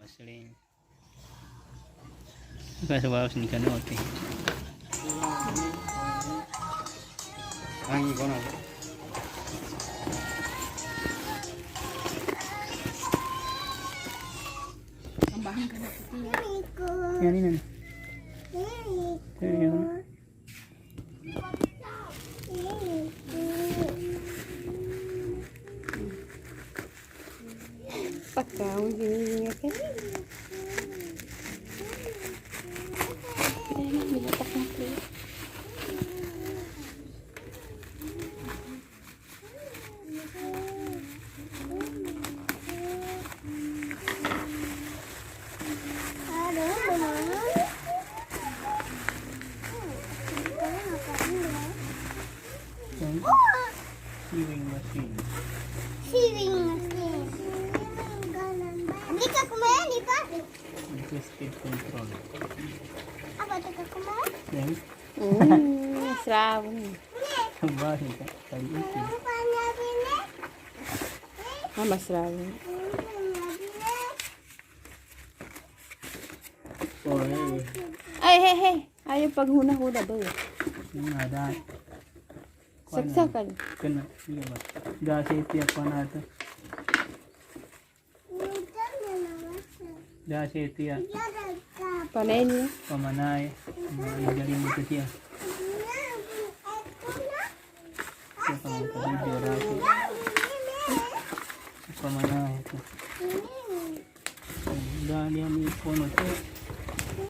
sling. Kasi bawas ni kanote. Angin ko na. Tambahan ka na puti. Yan yun. Yan. Pagkaw, hindi ka. Nilatak ng plate. Sewing machine. Sewing machine. Hindi ka kumain, di ba? Speed control. Apa ito ka kumain? Yan. Srawan. Bahay ka. Kaliitin. Masrawan. Oh, hey. Ay, hey. Ayaw paghuna-huna ba yun? Yung nga dahil. Saksakan. Kena. Iya ba? Dahil tiyak pa natin. Dahil tiyak. Panay niya. Pamanay. Magaling dito siya. Siya pa magpabidyo rati. Pamanay ito. Dahil yan may puno ito.